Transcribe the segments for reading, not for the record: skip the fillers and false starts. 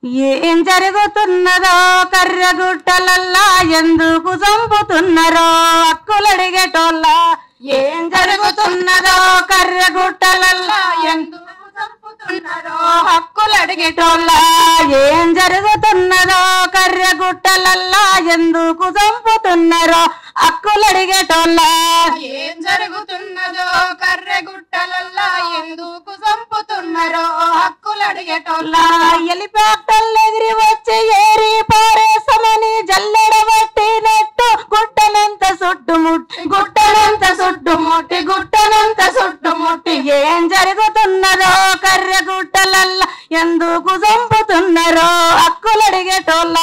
ఏం జరుగుతున్నదో కర్రగుట్టలల్లా ఎందుకు చంపుతున్నారో హక్కులడిగేటోళ్ళ ఏం జరుగుతున్నదో కర్రగుట్టలల్లా ఎందుకు చంపుతున్నారో హక్కులడిగేటోళ్ళ ఏం జరుగుతున్నదో కర్రగుట్టలల్లా ఎందుకు చంపుతున్నారో హక్కులడిగేటోళ్ళ ఏం జరుగుతున్నదో కర్రెగుట్టలల్లా ఎందుకు చంపుతున్నారో హక్కులు అడిగేటోళ్ళ హెలికాప్టర్లు ఎగిరి వచ్చి ఏరి పారేసమని జల్లెడ పట్టినట్టు గుట్టనంత చుట్టుముట్టి ఏం జరుగుతున్నదో కర్రెగుట్టలల్లా ఎందుకు చంపుతున్నారో హక్కులు అడిగేటోళ్ళ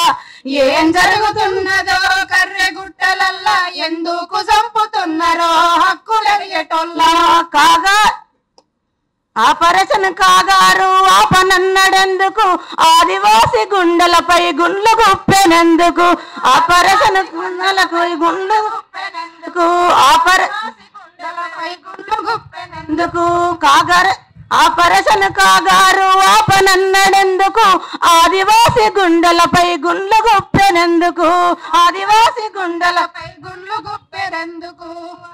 ఏం జరుగుతున్నదో కర్రెగుట్టలల్లా ఎందుకు చంపుతున్నారో హక్కులు అడిగేటోళ్ళ కాగా ఆపరేషన్ కాగారు ఆపనన్నడెందుకు ఆదివాసి గుండెలపై గుండ్లు గుప్పెనందుకు ఆపరేషన్ గుండెలపై గుండ్లు గుప్పెనందుకు గుండెలపై కాగారు ఆపరేషన్ కాగారు ఆపనన్నడెందుకు ఆదివాసి గుండెలపై గుండ్లు గుప్పెనందుకు ఆదివాసి గుండెలపై గుండ్లు గుప్పెనందుకు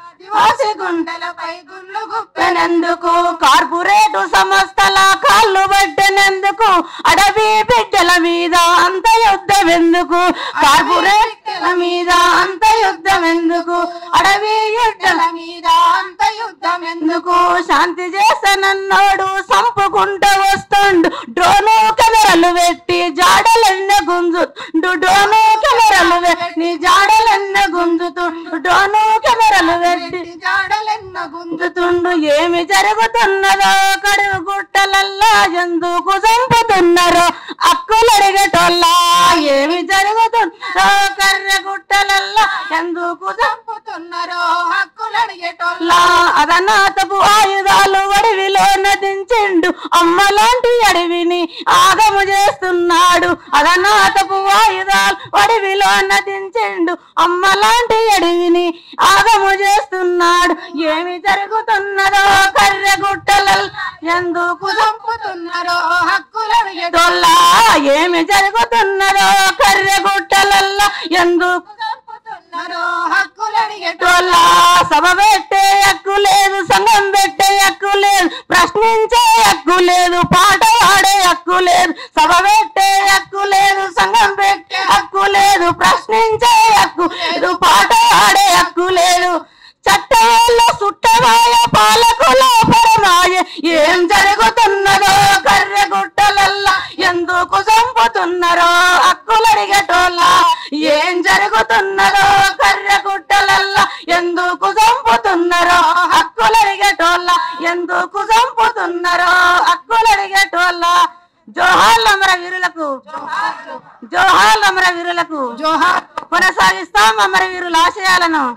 ఆదివాసి గుండెలపై గుండ్లు గుప్పెనందుకు కార్పొరేటు సంస్థల కాళ్ళు పడ్డనందుకు అడవి బిడ్డల మీద అంత యుద్ధం ఎందుకు కార్పొరేట్ల మీద అంత యుద్ధం ఎందుకు అడవి బిడ్డల మీద అంత యుద్ధం ఎందుకు శాంతి చేస్తానన్నోడు సంపుకుంటూ వస్తుండు డ్రోను కెమెరాలు పెట్టి జాడలెన్న గుంజుతుండు డ్రోను కెమెరాలు పెట్టి జాడలెన్న గుంజుతుండు డ్రోను కెమెరాలు పెట్టి జాడలెన్న గుంజుతుండు ఏమి జరుగుతున్నదో కడుగు గుట్టలల్లా ఎందుకు చంపుతున్నారో హక్కులు అడిగేటోళ్ళ ఏమి జరుగుతున్నదో కర్ర గుట్టలల్లా ఎందుకు చంపుతున్నారో హక్కులు అడిగేటోళ్ళ అదనాతపు ఆయుధాలు అడవిలో నదించిండు అమ్మలాంటి అడవిని ఆగము చేస్తున్నాడు అదనాతపు ఆయుధాలు అడవిలో నదించిండు అమ్మలాంటి అడవిని ఆగము చేస్తున్నాడు ఏమి జరుగుతున్నదో కర్రెగుట్టలల్లా ఎందుకు చంపుతున్నారో హక్కులు అడిగేటోళ్ళ ఏమి జరుగుతున్నదో కర్రెగుట్టలల్లా ఎందుకు చంపుతున్నారో హక్కులు అడిగేటోళ్ళ సభ పెట్టే హక్కు లేదు సంఘం పెట్టే హక్కు లేదు ప్రశ్నించే హక్కు లేదు పాట పాడే హక్కు లేదు సభ పెట్టే హక్కు లేదు సంఘం పెట్టే హక్కు లేదు ప్రశ్నించే హక్కు లేదు పాట పాడే హక్కు లేదు చట్టవాళ్ళ సుట్టమాయ పాలకుల పరమాయ ఏం జరుగుతున్నదో కర్రెగుట్టలల్లా ఎందుకు చంపుతున్నారో హక్కులు అడిగేటోళ్ళ ఏం జరుగుతున్నదో కర్రెగుట్టలల్లా ఎందుకు చంపుతున్నారో హక్కులు అడిగేటోళ్ళ ఎందుకు చంపుతున్నారో హక్కులు అడిగేటోళ్ళ జోహార్లు అమర వీరులకు జోహార్లు అమర వీరులకు జోహార్ కొనసాగిస్తాం అమర వీరుల ఆశయాలను.